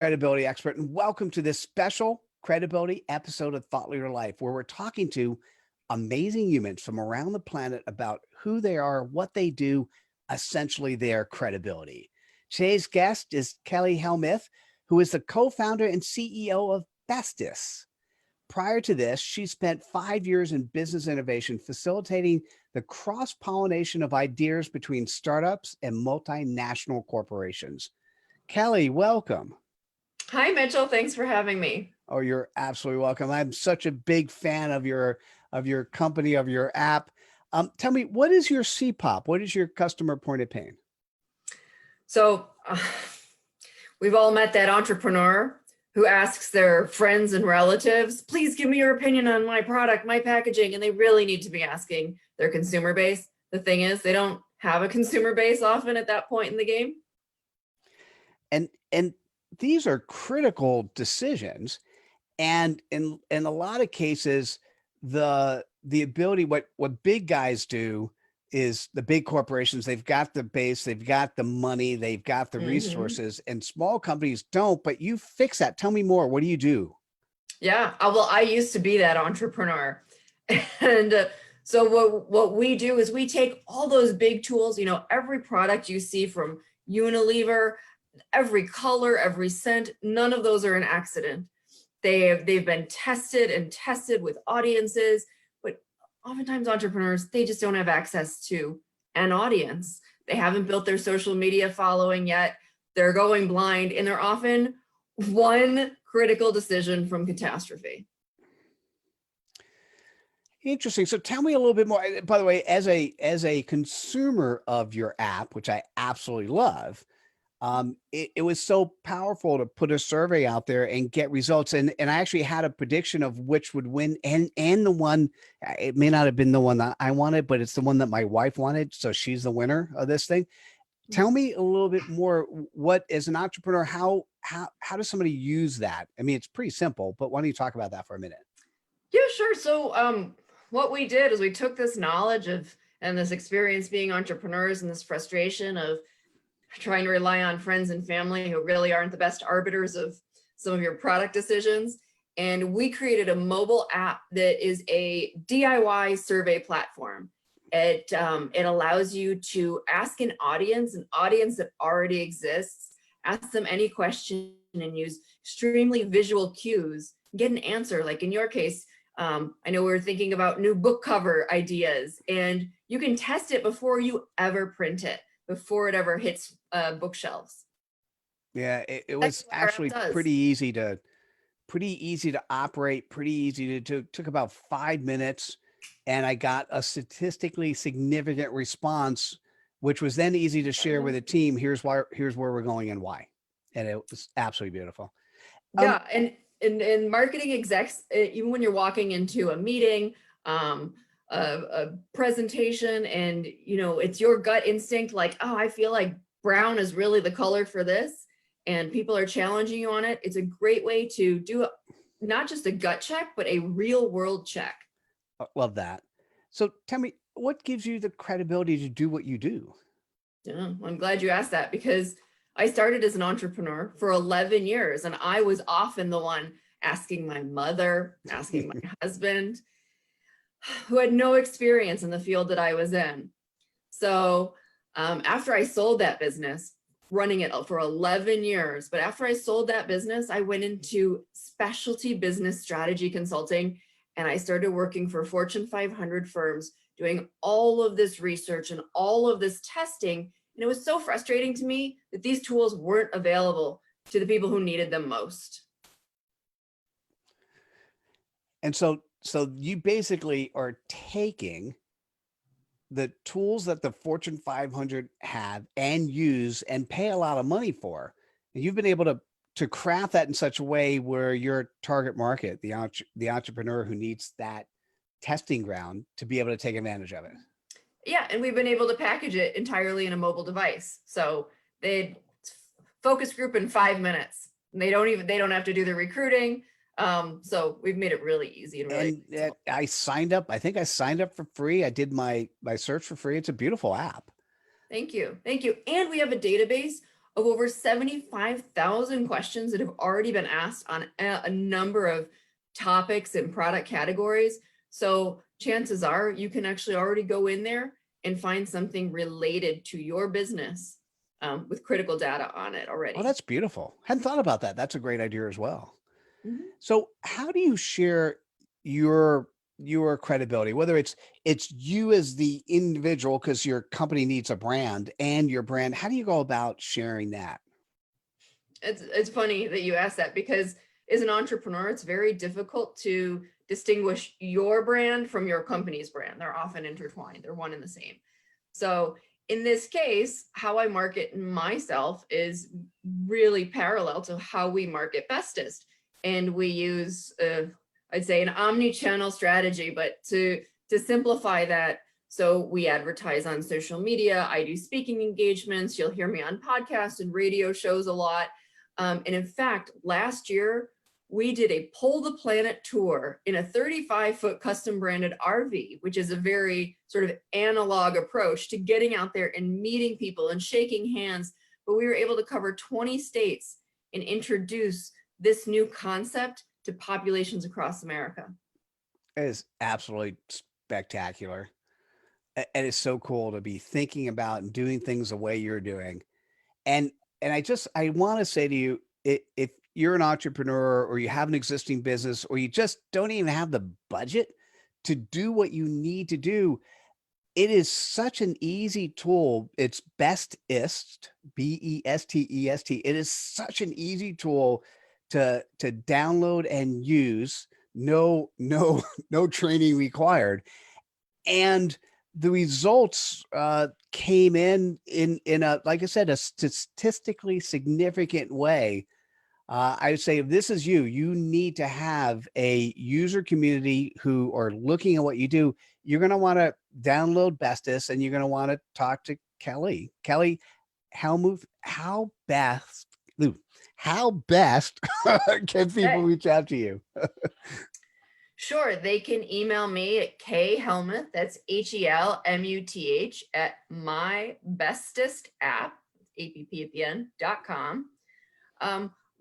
credibility expert, and welcome to this special credibility episode of Thought Leader Life, where we're talking to amazing humans from around the planet about who they are, what they do, essentially their credibility. Today's guest is Kelly Helmuth, who is the co-founder and CEO of Bestest. Prior to this, she spent 5 years in business innovation, facilitating the cross-pollination of ideas between startups and multinational corporations. Kelly, welcome. Hi, Mitchell. Thanks for having me. Oh, you're absolutely welcome. I'm such a big fan of your company, of your app. Tell me, what is your CPOP? What is your customer point of pain? So, we've all met that entrepreneur who asks their friends and relatives, please give me your opinion on my product, my packaging, and they really need to be asking their consumer base. The thing is, they don't have a consumer base often at that point in the game. And these are critical decisions. And in a lot of cases, the ability, what big guys do is, the big corporations, they've got the base, they've got the money, they've got the resources, and small companies don't. But you fix that. Tell me more. What do you do? Yeah, well, I used to be that entrepreneur. And so what we do is we take all those big tools, every product you see from Unilever, every color, every scent, none of those are an accident. They've been tested and tested with audiences, but oftentimes entrepreneurs, they just don't have access to an audience. They haven't built their social media following yet. They're going blind, and they're often one critical decision from catastrophe. Interesting. So tell me a little bit more. By the way, as a consumer of your app, which I absolutely love, it was so powerful to put a survey out there and get results. And I actually had a prediction of which would win, and the one, it may not have been the one that I wanted, but it's the one that my wife wanted. So she's the winner of this thing. Tell me a little bit more. What, as an entrepreneur, how does somebody use that? I mean, it's pretty simple, but why don't you talk about that for a minute? Yeah, sure. So what we did is we took this knowledge of and this experience being entrepreneurs and this frustration of trying to rely on friends and family who really aren't the best arbiters of some of your product decisions. And we created a mobile app that is a DIY survey platform. It allows you to ask an audience that already exists, ask them any question and use extremely visual cues, get an answer. Like in your case, I know we were thinking about new book cover ideas, and you can test it before you ever print it, before it ever hits bookshelves. Yeah, it was actually pretty easy to operate, pretty easy to took about 5 minutes, and I got a statistically significant response, which was then easy to share with the team. Here's where we're going and why. And it was absolutely beautiful. Yeah, and marketing execs, even when you're walking into a meeting, a presentation, and it's your gut instinct, like, oh, I feel like brown is really the color for this, and people are challenging you on it. It's a great way to do not just a gut check, but a real world check. Love that. So tell me, what gives you the credibility to do what you do? Yeah, I'm glad you asked that, because I started as an entrepreneur for 11 years, and I was often the one asking my mother, asking my husband, who had no experience in the field that I was in. So after I sold that business, running it for 11 years, but after I sold that business, I went into specialty business strategy consulting, and I started working for Fortune 500 firms, doing all of this research and all of this testing. And it was so frustrating to me that these tools weren't available to the people who needed them most. And so you basically are taking the tools that the Fortune 500 have and use and pay a lot of money for, and you've been able to craft that in such a way where your target market, the entrepreneur who needs that testing ground, to be able to take advantage of it. Yeah, and we've been able to package it entirely in a mobile device. So they focus group in 5 minutes. And they don't have to do the recruiting. So we've made it really easy and really. And I signed up. I think I signed up for free. I did my search for free. It's a beautiful app. Thank you. And we have a database of over 75,000 questions that have already been asked on a number of topics and product categories. So chances are you can actually already go in there and find something related to your business with critical data on it already. Oh, that's beautiful. Hadn't thought about that. That's a great idea as well. Mhm. So how do you share your credibility, whether it's you as the individual because your company needs a brand and your brand, how do you go about sharing that? It's funny that you asked that, because as an entrepreneur, it's very difficult to distinguish your brand from your company's brand. They're often intertwined. They're one and the same. So in this case, how I market myself is really parallel to how we market Bestest. And we use, I'd say, an omni-channel strategy, but to simplify that, so we advertise on social media. I do speaking engagements. You'll hear me on podcasts and radio shows a lot. And in fact, last year, we did a Pull the Planet tour in a 35-foot custom branded RV, which is a very sort of analog approach to getting out there and meeting people and shaking hands. But we were able to cover 20 states and introduce this new concept to populations across America. It is absolutely spectacular. And it's so cool to be thinking about and doing things the way you're doing. And I want to say to you, if you're an entrepreneur or you have an existing business or you just don't even have the budget to do what you need to do, it is such an easy tool. It's Bestest, Bestest. It is such an easy tool to download and use. No, no, no training required. And the results came in a, like I said, a statistically significant way. I would say if this is you, you need to have a user community who are looking at what you do. You're going to want to download Bestest and you're going to want to talk to Kelly Helmuth. How best can people Okay. reach out to you? Sure, they can email me at khelmuth, that's HELMUTH, at mybestestapp, app at the end.com.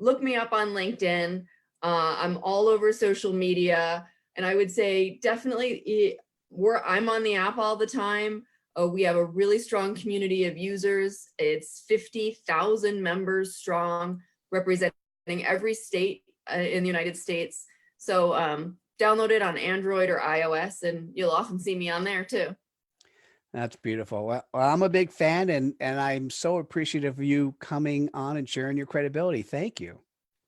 Look me up on LinkedIn. I'm all over social media. And I would say definitely I'm on the app all the time. We have a really strong community of users. It's 50,000 members strong, representing every state in the United States. So download it on Android or iOS, and you'll often see me on there too. That's beautiful. Well, I'm a big fan and I'm so appreciative of you coming on and sharing your credibility. Thank you.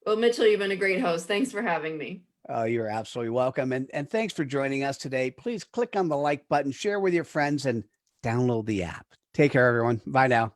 Well, Mitchell, you've been a great host. Thanks for having me. You're absolutely welcome. And thanks for joining us today. Please click on the like button, share with your friends, and download the app. Take care, everyone. Bye now.